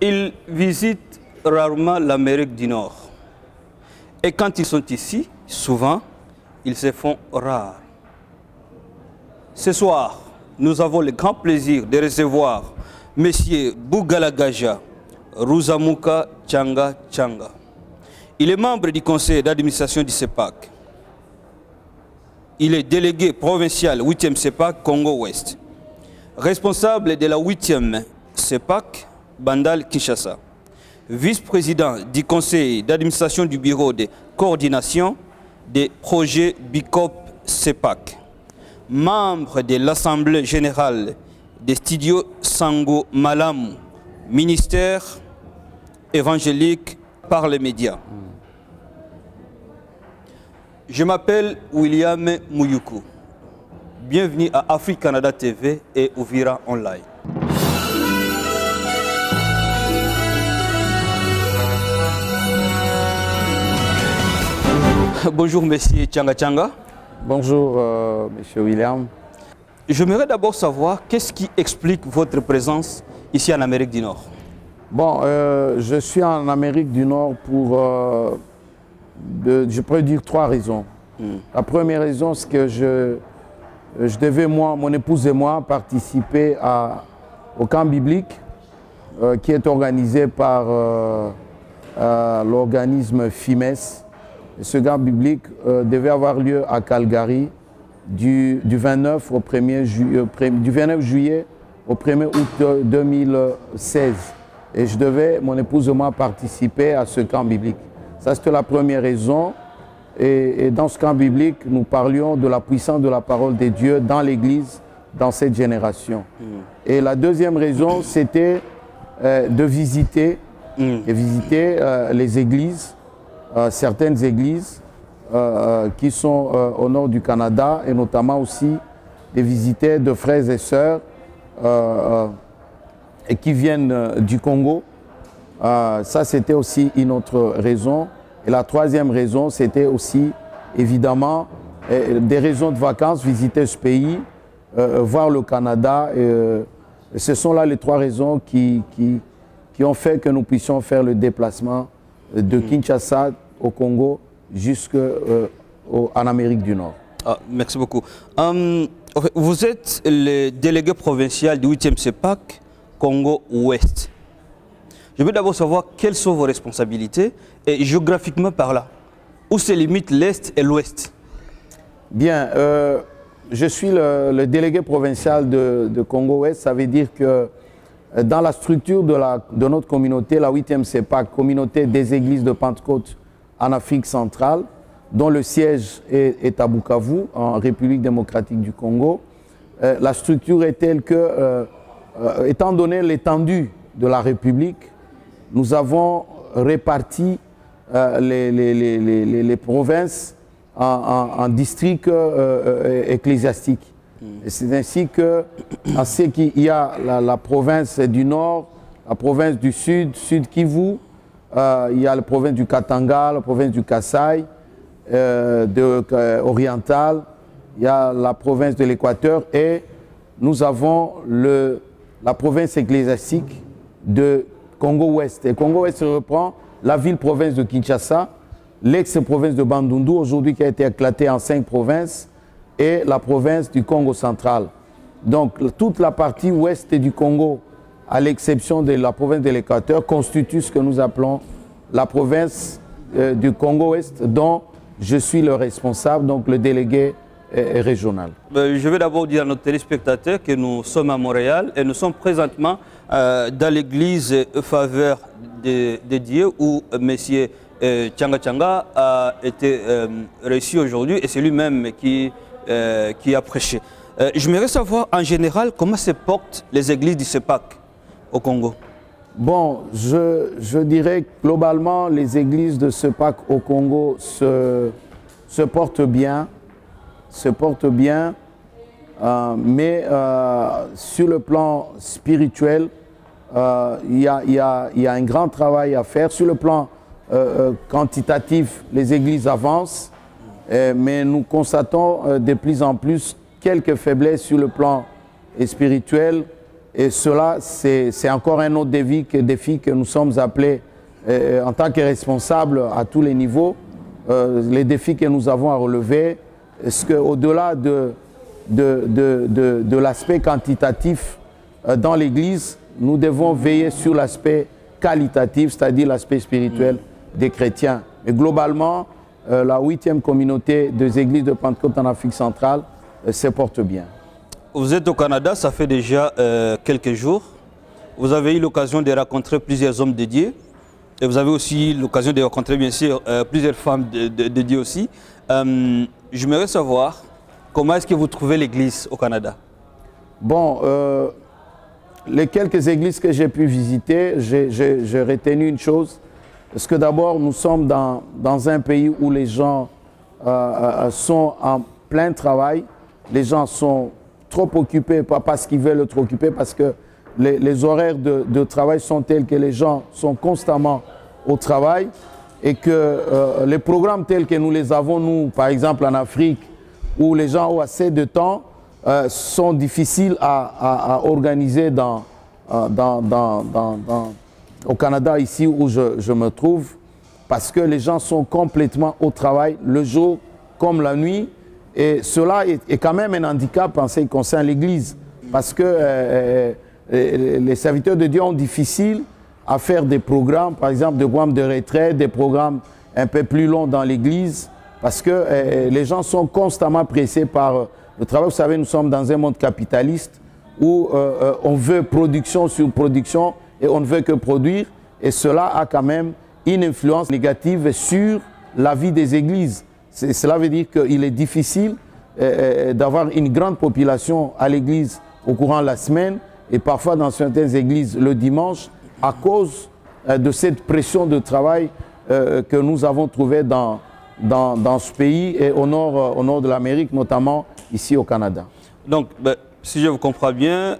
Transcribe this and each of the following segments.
Ils visitent rarement l'Amérique du Nord. Et quand ils sont ici, souvent, ils se font rares. Ce soir, nous avons le grand plaisir de recevoir M. Bougalagaja Ruzamuka Tchanga Tchanga. Il est membre du conseil d'administration du CEPAC. Il est délégué provincial 8e CEPAC Congo-Ouest. Responsable de la 8e CEPAC Bandal Kinshasa. Vice-président du conseil d'administration du bureau de coordination des projets BICOP CEPAC. Membre de l'Assemblée générale des studios Sango Malamu, ministère évangélique par les médias. Je m'appelle William Mouyoukou. Bienvenue à Afrique Canada TV et Ouvira Online. Bonjour, monsieur Tchanga Tchanga. Bonjour, monsieur William. J'aimerais d'abord savoir qu'est-ce qui explique votre présence ici en Amérique du Nord. Bon, je suis en Amérique du Nord pour, je pourrais dire 3 raisons. La première raison, c'est que je devais, mon épouse et moi, participer au camp biblique qui est organisé par l'organisme FIMES. Et ce camp biblique devait avoir lieu à Calgary du 29 juillet au 1er août 2016. Et je devais, mon épouse et moi, participer à ce camp biblique. Ça, c'était la première raison. Et dans ce camp biblique, nous parlions de la puissance de la parole de Dieu dans l'Église, dans cette génération. Et la deuxième raison, c'était de visiter les églises, certaines églises qui sont au nord du Canada, et notamment aussi de visiter de frères et sœurs et qui viennent du Congo. Ça, c'était aussi une autre raison. Et la troisième raison, c'était aussi, évidemment, des raisons de vacances, visiter ce pays, voir le Canada. Ce sont là les 3 raisons qui ont fait que nous puissions faire le déplacement de Kinshasa au Congo jusqu'en Amérique du Nord. Ah, merci beaucoup. Vous êtes le délégué provincial du 8e CEPAC Congo-Ouest. Je veux d'abord savoir quelles sont vos responsabilités et géographiquement par là, où se limitent l'Est et l'Ouest. Bien, je suis le délégué provincial de Congo-Ouest. Ça veut dire que dans la structure de notre communauté, la 8e CEPAC, communauté des églises de Pentecôte en Afrique centrale, dont le siège est à Bukavu, en République démocratique du Congo, la structure est telle que, étant donné l'étendue de la République, nous avons réparti les provinces en districts ecclésiastiques. C'est ainsi qu'il y a la province du Nord, la province du Sud, Sud Kivu, il y a la province du Katanga, la province du Kasaï, orientale, il y a la province de l'Équateur et nous avons la province ecclésiastique de Congo-Ouest. Et Congo-Ouest reprend la ville-province de Kinshasa, l'ex-province de Bandundu, aujourd'hui qui a été éclatée en 5 provinces, et la province du Congo central. Donc toute la partie ouest du Congo, à l'exception de la province de l'Équateur, constitue ce que nous appelons la province du Congo-Ouest, dont je suis le responsable, donc le délégué régional. Je vais d'abord dire à nos téléspectateurs que nous sommes à Montréal et nous sommes présentement dans l'église Faveur de Dieu où M. Tchanga Tchanga a été reçu aujourd'hui et c'est lui-même qui a prêché. J'aimerais savoir en général comment se portent les églises du CEPAC au Congo. Bon, je dirais que globalement les églises de CEPAC au Congo se portent bien. Mais sur le plan spirituel, il y a un grand travail à faire. Sur le plan quantitatif, les églises avancent, mais nous constatons de plus en plus quelques faiblesses sur le plan spirituel, Et cela, c'est encore un autre défi que nous sommes appelés en tant que responsables à tous les niveaux. Les défis que nous avons à relever, est-ce qu'au-delà de l'aspect quantitatif dans l'Église, nous devons veiller sur l'aspect qualitatif, c'est-à-dire l'aspect spirituel des chrétiens. Et globalement, la 8e communauté des églises de Pentecôte en Afrique centrale se porte bien. Vous êtes au Canada, ça fait déjà quelques jours. Vous avez eu l'occasion de rencontrer plusieurs hommes de Dieu. Et vous avez aussi l'occasion de rencontrer, bien sûr, plusieurs femmes de Dieu aussi. J'aimerais savoir comment est-ce que vous trouvez l'Église au Canada? Bon, les quelques églises que j'ai pu visiter, j'ai retenu une chose. Parce que d'abord, nous sommes dans un pays où les gens sont en plein travail. Les gens sont trop occupés, pas parce qu'ils veulent être occupés, parce que les horaires de travail sont tels que les gens sont constamment au travail et que les programmes tels que nous les avons, nous, par exemple en Afrique, où les gens ont assez de temps, sont difficiles à organiser au Canada, ici où je me trouve, parce que les gens sont complètement au travail, le jour comme la nuit. Et cela est quand même un handicap en ce qui concerne l'Église, parce que les serviteurs de Dieu ont difficile à faire des programmes, par exemple des programmes de retraite, des programmes un peu plus longs dans l'Église, parce que les gens sont constamment pressés par le travail. Vous savez, nous sommes dans un monde capitaliste où on veut production sur production et on ne veut que produire. Et cela a quand même une influence négative sur la vie des églises. Cela veut dire qu'il est difficile d'avoir une grande population à l'église au courant de la semaine et parfois dans certaines églises le dimanche à cause de cette pression de travail que nous avons trouvée dans ce pays et au nord de l'Amérique, notamment ici au Canada. Donc, si je vous comprends bien,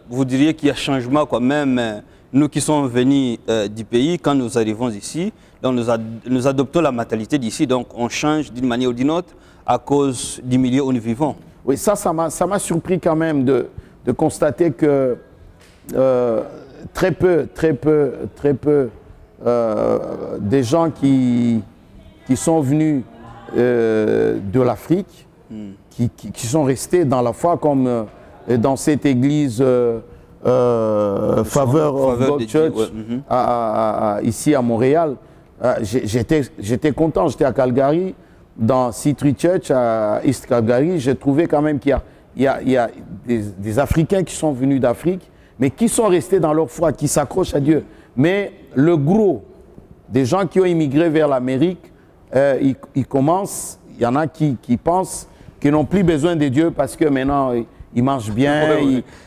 vous diriez qu'il y a changement quand même. Nous qui sommes venus du pays, quand nous arrivons ici, donc nous adoptons la mentalité d'ici, donc on change d'une manière ou d'une autre à cause du milieu où nous vivons. Oui, ça m'a surpris quand même de constater que très peu des gens qui sont venus de l'Afrique, qui sont restés dans la foi, comme dans cette église Faveur of God Church ici à Montréal. J'étais content, j'étais à Calgary, dans C3 Church à East Calgary. J'ai trouvé quand même qu'il y a des Africains qui sont venus d'Afrique, mais qui sont restés dans leur foi, qui s'accrochent à Dieu. Mais le gros des gens qui ont immigré vers l'Amérique, ils commencent, il y en a qui pensent qu'ils n'ont plus besoin de Dieu parce que maintenant ils mangent bien,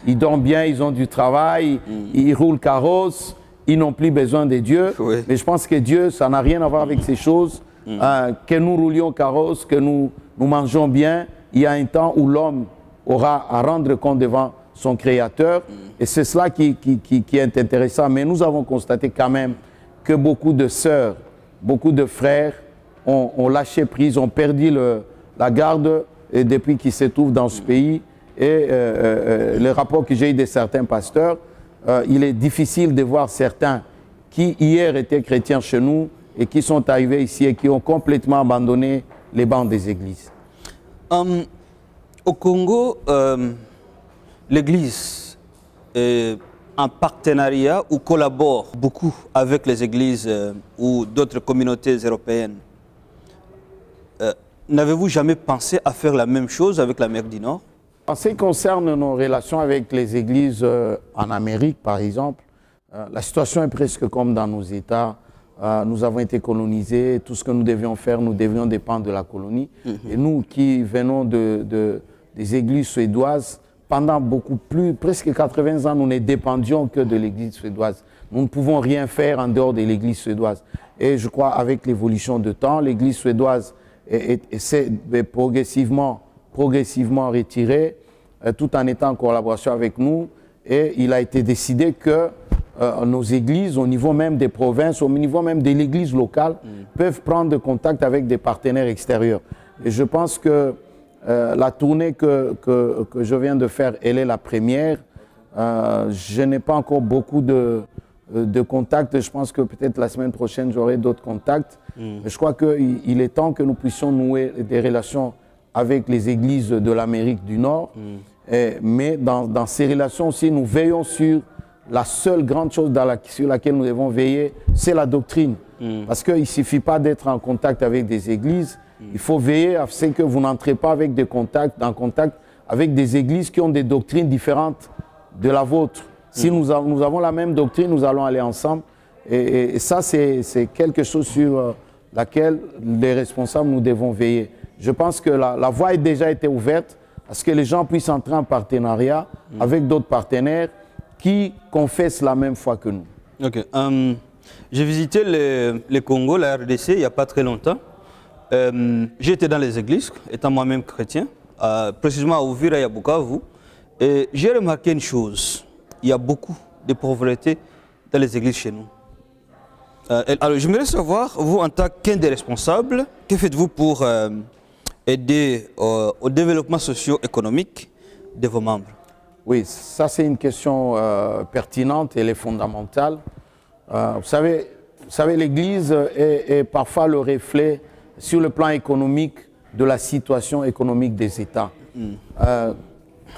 ils dorment bien, ils ont du travail, ils roulent carrosse, ils n'ont plus besoin de Dieu. Oui. Mais je pense que Dieu, ça n'a rien à voir avec ces choses. Que nous roulions carrosse, que nous mangeons bien, il y a un temps où l'homme aura à rendre compte devant son Créateur. Et c'est cela qui est intéressant. Mais nous avons constaté quand même que beaucoup de sœurs, beaucoup de frères ont lâché prise, ont perdu la garde depuis qu'ils se trouvent dans ce pays. Et les rapports que j'ai eu de certains pasteurs, il est difficile de voir certains qui hier étaient chrétiens chez nous et qui sont arrivés ici et qui ont complètement abandonné les bancs des églises. Au Congo, l'Église est en partenariat ou collabore beaucoup avec les églises ou d'autres communautés européennes. N'avez-vous jamais pensé à faire la même chose avec l'Amérique du Nord? En ce qui concerne nos relations avec les églises en Amérique, par exemple, la situation est presque comme dans nos États. Nous avons été colonisés, tout ce que nous devions faire, nous devions dépendre de la colonie. Et nous qui venons des églises suédoises, pendant presque 80 ans, nous ne dépendions que de l'église suédoise. Nous ne pouvons rien faire en dehors de l'église suédoise. Et je crois avec l'évolution du temps, l'église suédoise s'est progressivement retirée, tout en étant en collaboration avec nous. Et il a été décidé que nos églises, au niveau même des provinces, au niveau même de l'église locale, peuvent prendre contact avec des partenaires extérieurs. Et je pense que la tournée que je viens de faire, elle est la première. Je n'ai pas encore beaucoup de contacts. Je pense que peut-être la semaine prochaine, j'aurai d'autres contacts. Mais je crois qu'il est temps que nous puissions nouer des relations avec les églises de l'Amérique du Nord. Mais dans ces relations aussi, nous veillons sur la seule grande chose sur laquelle nous devons veiller, c'est la doctrine. Parce qu'il ne suffit pas d'être en contact avec des églises. Il faut veiller à ce que vous n'entrez pas avec en contact avec des églises qui ont des doctrines différentes de la vôtre. Si nous avons la même doctrine, nous allons aller ensemble. Et ça, c'est quelque chose sur laquelle les responsables, nous devons veiller. Je pense que la voie a déjà été ouverte à ce que les gens puissent entrer en partenariat avec d'autres partenaires qui confessent la même foi que nous. Ok. J'ai visité le Congo, la RDC, il n'y a pas très longtemps. J'ai été dans les églises, étant moi-même chrétien, précisément à Uvira et à Bukavu. Et j'ai remarqué une chose, il y a beaucoup de pauvreté dans les églises chez nous. Alors, j'aimerais savoir, vous, en tant qu'un des responsables, que faites-vous pour aider au développement socio-économique de vos membres? Oui, ça c'est une question pertinente et elle est fondamentale. Vous savez, l'Église est parfois le reflet sur le plan économique de la situation économique des États.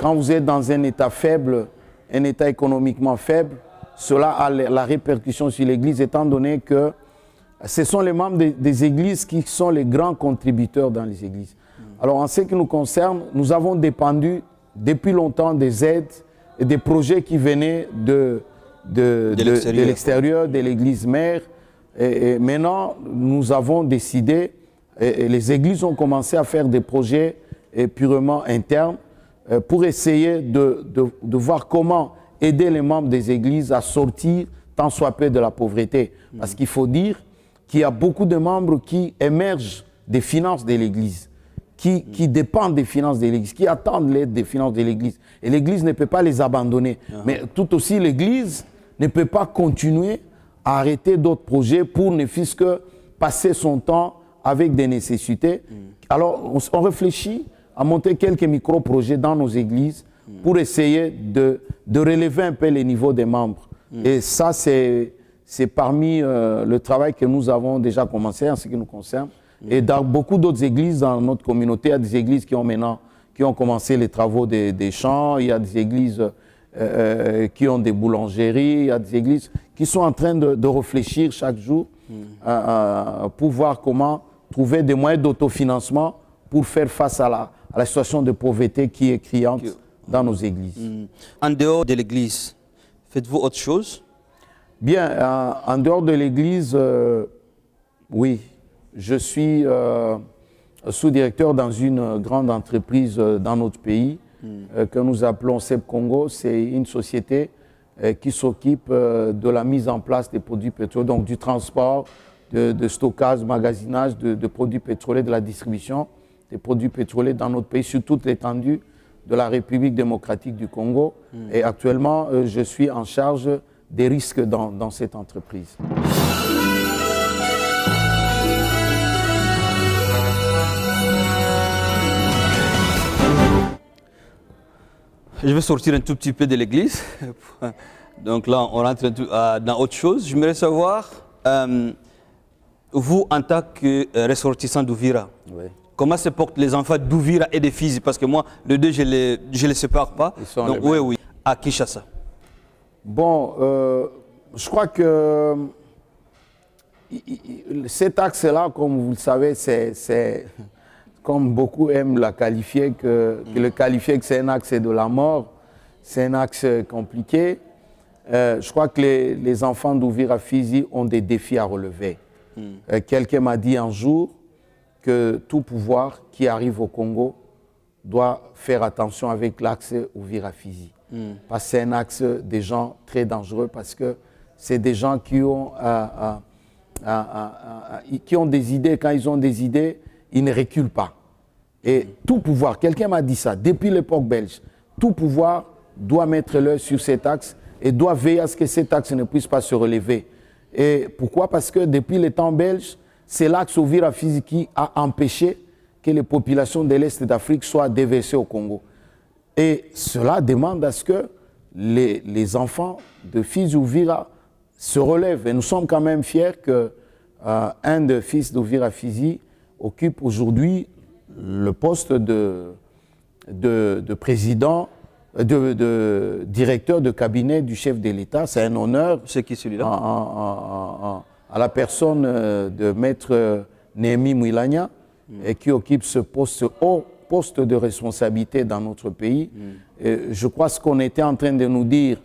Quand vous êtes dans un État faible, un État économiquement faible, cela a la répercussion sur l'Église, étant donné que ce sont les membres des églises qui sont les grands contributeurs dans les églises. Alors, en ce qui nous concerne, nous avons dépendu depuis longtemps des aides et des projets qui venaient de l'extérieur, de l'église mère. Et maintenant, nous avons décidé, et les églises ont commencé à faire des projets purement internes pour essayer de voir comment aider les membres des églises à sortir tant soit peu de la pauvreté. Parce qu'il faut dire qu'il y a beaucoup de membres qui émergent des finances de l'église, qui dépendent des finances de l'église, qui attendent l'aide des finances de l'église. Et l'église ne peut pas les abandonner. Mais tout aussi, l'église ne peut pas continuer à arrêter d'autres projets pour ne fût-ce que passer son temps avec des nécessités. Alors, on réfléchit à monter quelques micro-projets dans nos églises pour essayer de relever un peu les niveaux des membres. Et ça, c'est parmi le travail que nous avons déjà commencé en ce qui nous concerne. Et dans beaucoup d'autres églises dans notre communauté, il y a des églises qui ont commencé les travaux des champs, il y a des églises qui ont des boulangeries, il y a des églises qui sont en train de réfléchir chaque jour pour voir comment trouver des moyens d'autofinancement pour faire face à la situation de pauvreté qui est criante dans nos églises. En dehors de l'église, faites-vous autre chose? Bien, en dehors de l'église, oui. Je suis sous-directeur dans une grande entreprise dans notre pays que nous appelons CEP Congo. C'est une société qui s'occupe de la mise en place des produits pétroliers, donc du transport, de stockage, magasinage de produits pétroliers, de la distribution des produits pétroliers dans notre pays, sur toute l'étendue de la République démocratique du Congo. Et actuellement, je suis en charge des risques dans cette entreprise. Je vais sortir un tout petit peu de l'église. Donc là, on rentre dans autre chose. J'aimerais savoir, vous, en tant que ressortissant d'Uvira, comment se portent les enfants d'Uvira et des Fizi? Parce que moi, les deux, je ne les sépare pas. Donc oui, à Kinshasa. Bon, je crois que cet axe-là, comme vous le savez, c'est comme beaucoup aiment la qualifier, que c'est un axe de la mort, c'est un axe compliqué. Je crois que les enfants d'Uvira Fizi ont des défis à relever. Quelqu'un m'a dit un jour que tout pouvoir qui arrive au Congo doit faire attention avec l'axe Uvira Fizi. Parce que c'est un axe des gens très dangereux, parce que c'est des gens qui ont des idées. Quand ils ont des idées, ils ne reculent pas. Et tout pouvoir, quelqu'un m'a dit ça, depuis l'époque belge, tout pouvoir doit mettre l'œil sur cet axe et doit veiller à ce que cet axe ne puisse pas se relever. Et pourquoi? Parce que depuis les temps belges, c'est l'axe Uvira Fizi qui a empêché que les populations de l'Est d'Afrique soient déversées au Congo. Et cela demande à ce que les enfants de fils d'Ouvira se relèvent. Et nous sommes quand même fiers que un des fils d'Ouvira Fizi occupe aujourd'hui le poste de président, de directeur de cabinet du chef de l'État. C'est un honneur. C'est qui celui-là? À la personne de maître Néhémie Mouilagna, et qui occupe ce haut poste de responsabilité dans notre pays. Et je crois ce qu'on était en train de nous dire,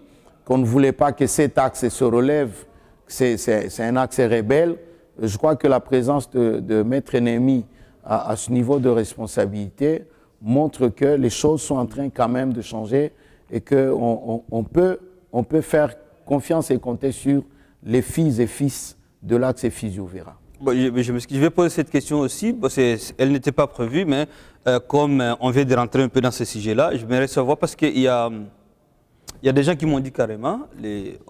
qu'on ne voulait pas que cet axe se relève, c'est un axe rebelle. Je crois que la présence de maître Néhémie à ce niveau de responsabilité montre que les choses sont en train quand même de changer et qu'on peut faire confiance et compter sur les filles et fils de l'axe Fizi-Ouvira. Bon, je vais poser cette question aussi, parce qu'elle n'était pas prévue, mais comme on vient de rentrer un peu dans ce sujet-là, je voudrais savoir, parce qu'il y a des gens qui m'ont dit carrément,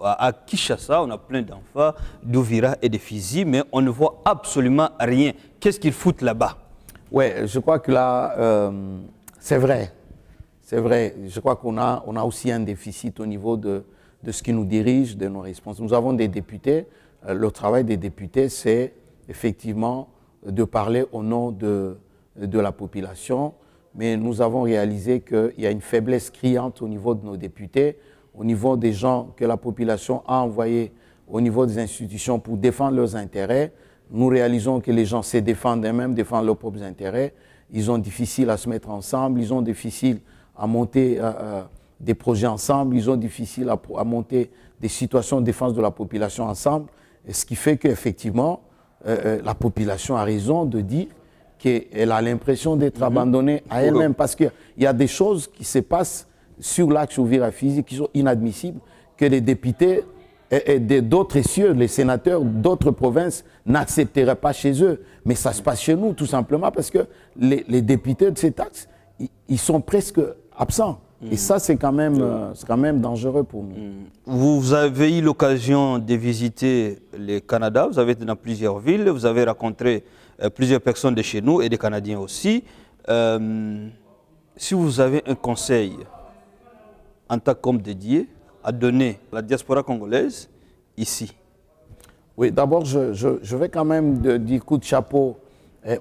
à Kinshasa, on a plein d'enfants d'Ouvira et de Fizi, mais on ne voit absolument rien. Qu'est-ce qu'ils foutent là-bas? Oui, je crois que là, c'est vrai. C'est vrai. Je crois qu'on a aussi un déficit au niveau de ce qui nous dirige, de nos responsables. Nous avons des députés. Le travail des députés, c'est effectivement de parler au nom de la population, mais nous avons réalisé qu'il y a une faiblesse criante au niveau de nos députés, au niveau des gens que la population a envoyés au niveau des institutions pour défendre leurs intérêts. Nous réalisons que les gens se défendent eux-mêmes, défendent leurs propres intérêts. Ils ont difficile à se mettre ensemble, ils ont difficile à monter des projets ensemble, ils ont difficile à monter des situations de défense de la population ensemble. Et ce qui fait qu'effectivement, la population a raison de dire qu'elle a l'impression d'être abandonnée à elle-même, parce qu'il y a des choses qui se passent sur l'axe Ouvira Fizi qui sont inadmissibles, que les députés et d'autres cieux, les sénateurs d'autres provinces n'accepteraient pas chez eux. Mais ça se passe chez nous, tout simplement, parce que les députés de cet axe, ils sont presque absents. Et ça, c'est quand même dangereux pour nous. Vous avez eu l'occasion de visiter le Canada, vous avez été dans plusieurs villes, vous avez rencontré plusieurs personnes de chez nous et des Canadiens aussi. Si vous avez un conseil en tant qu'homme dédié à donner à la diaspora congolaise ici? Oui, d'abord, je vais quand même dire coup de chapeau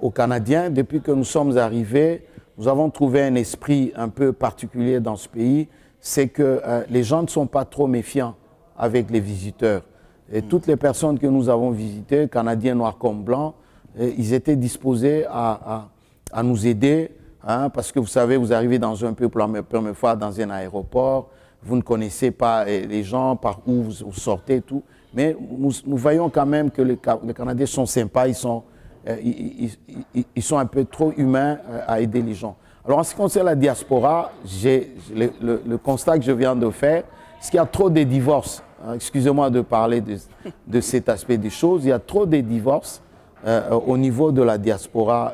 aux Canadiens. Depuis que nous sommes arrivés, nous avons trouvé un esprit un peu particulier dans ce pays, c'est que les gens ne sont pas trop méfiants avec les visiteurs. Et toutes les personnes que nous avons visitées, Canadiens noirs comme blancs, ils étaient disposés à nous aider, hein, parce que vous savez, vous arrivez dans un peu pour la première fois dans un aéroport, vous ne connaissez pas les gens, par où vous sortez, tout. Mais nous voyons quand même que les Canadiens sont sympas, ils sont un peu trop humains à aider les gens. Alors en ce qui concerne la diaspora, le constat que je viens de faire, c'est qu'il y a trop de divorces. Excusez-moi de parler de cet aspect des choses. Il y a trop de divorces au niveau de la diaspora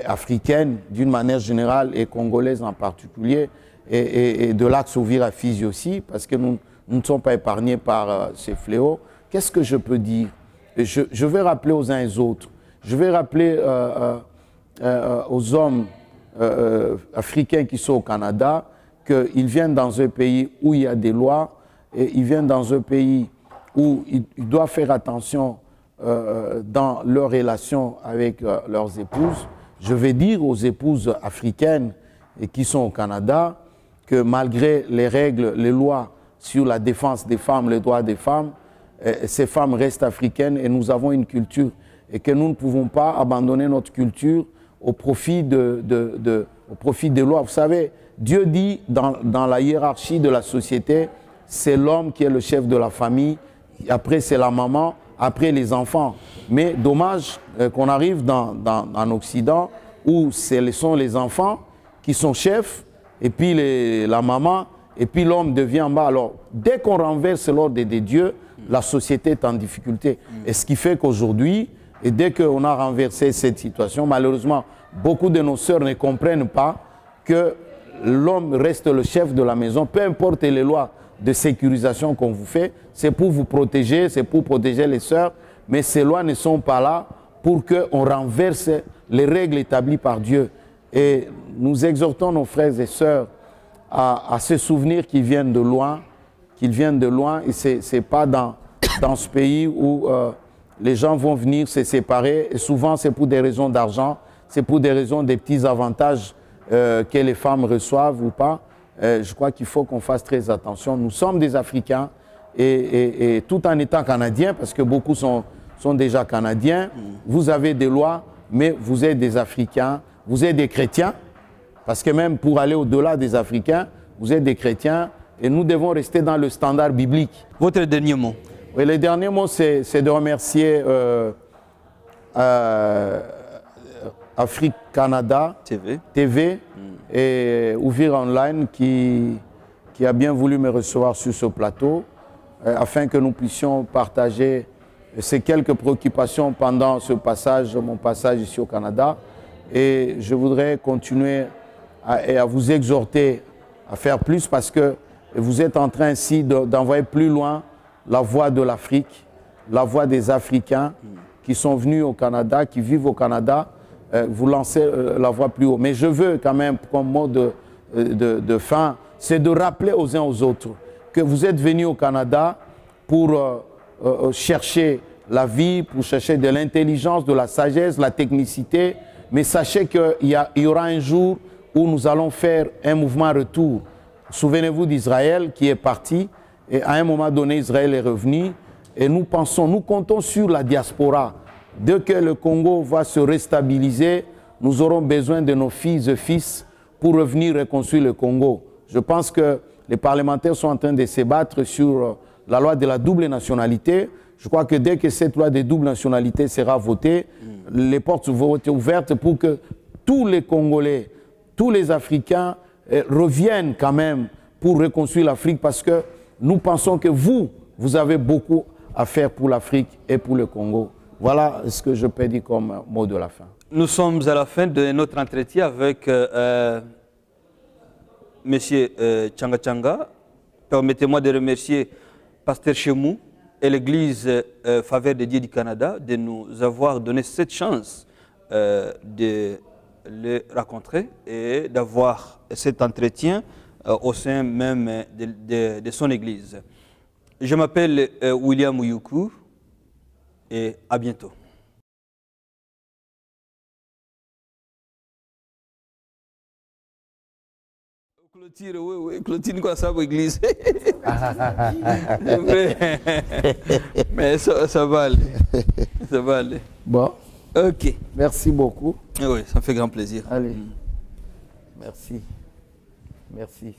africaine d'une manière générale et congolaise en particulier, et de l'axe Ouvira Fizi aussi, parce que nous ne sommes pas épargnés par ces fléaux. Qu'est-ce que je peux dire? Je vais rappeler aux uns et aux autres, je vais rappeler aux hommes africains qui sont au Canada qu'ils viennent dans un pays où il y a des lois, et ils viennent dans un pays où ils doivent faire attention dans leurs relations avec leurs épouses. Je vais dire aux épouses africaines qui sont au Canada que malgré les règles, les lois sur la défense des femmes, les droits des femmes, ces femmes restent africaines et nous avons une culture et que nous ne pouvons pas abandonner notre culture au profit des lois. Vous savez, Dieu dit dans la hiérarchie de la société, c'est l'homme qui est le chef de la famille, après c'est la maman, après les enfants. Mais dommage qu'on arrive en Occident où ce sont les enfants qui sont chefs, et puis la maman, et puis l'homme devient en bas. Alors, dès qu'on renverse l'ordre des dieux, la société est en difficulté. Et ce qui fait qu'aujourd'hui, et dès qu'on a renversé cette situation, malheureusement, beaucoup de nos sœurs ne comprennent pas que l'homme reste le chef de la maison, peu importe les lois de sécurisation qu'on vous fait, c'est pour vous protéger, c'est pour protéger les sœurs, mais ces lois ne sont pas là pour qu'on renverse les règles établies par Dieu. Et nous exhortons nos frères et sœurs à se souvenir qu'ils viennent de loin, et ce n'est pas dans ce pays où les gens vont venir se séparer, et souvent c'est pour des raisons d'argent, c'est pour des raisons des petits avantages que les femmes reçoivent ou pas. Je crois qu'il faut qu'on fasse très attention. Nous sommes des Africains, et tout en étant Canadiens, parce que beaucoup sont déjà Canadiens, vous avez des lois, mais vous êtes des Africains, vous êtes des chrétiens, parce que même pour aller au-delà des Africains, vous êtes des chrétiens, et nous devons rester dans le standard biblique. Votre dernier mot? Oui, le dernier mot, c'est de remercier Afrique Canada TV et Ouvir Online qui a bien voulu me recevoir sur ce plateau afin que nous puissions partager ces quelques préoccupations pendant mon passage ici au Canada. Et je voudrais continuer à vous exhorter à faire plus, parce que vous êtes en train ici d'envoyer plus loin la voix de l'Afrique, la voix des Africains qui sont venus au Canada, qui vivent au Canada. Vous lancez la voix plus haut. Mais je veux quand même, comme mot de fin, c'est de rappeler aux uns aux autres que vous êtes venus au Canada pour chercher la vie, pour chercher de l'intelligence, de la sagesse, la technicité. Mais sachez qu'il y aura un jour où nous allons faire un mouvement retour. Souvenez-vous d'Israël qui est parti, et à un moment donné, Israël est revenu. Et nous comptons sur la diaspora. Dès que le Congo va se restabiliser, nous aurons besoin de nos filles et fils pour revenir reconstruire le Congo. Je pense que les parlementaires sont en train de se battre sur la loi de la double nationalité. Je crois que dès que cette loi de double nationalité sera votée, les portes vont être ouvertes pour que tous les Congolais, tous les Africains reviennent quand même pour reconstruire l'Afrique, parce que nous pensons que vous avez beaucoup à faire pour l'Afrique et pour le Congo. Voilà ce que je peux dire comme mot de la fin. Nous sommes à la fin de notre entretien avec M. Tchanga Tchanga. Permettez-moi de remercier Pasteur Chemou et l'Église Faveur de Dieu du Canada de nous avoir donné cette chance de le rencontrer et d'avoir cet entretien au sein même de son Église. Je m'appelle William Mouyoukou et à bientôt. Clôture, oui, clôture quoi ça pour l'église. Mais ça va aller. Ça va aller. Bon. Ok. Merci beaucoup. Oui, ça me fait grand plaisir. Allez. Merci. Merci.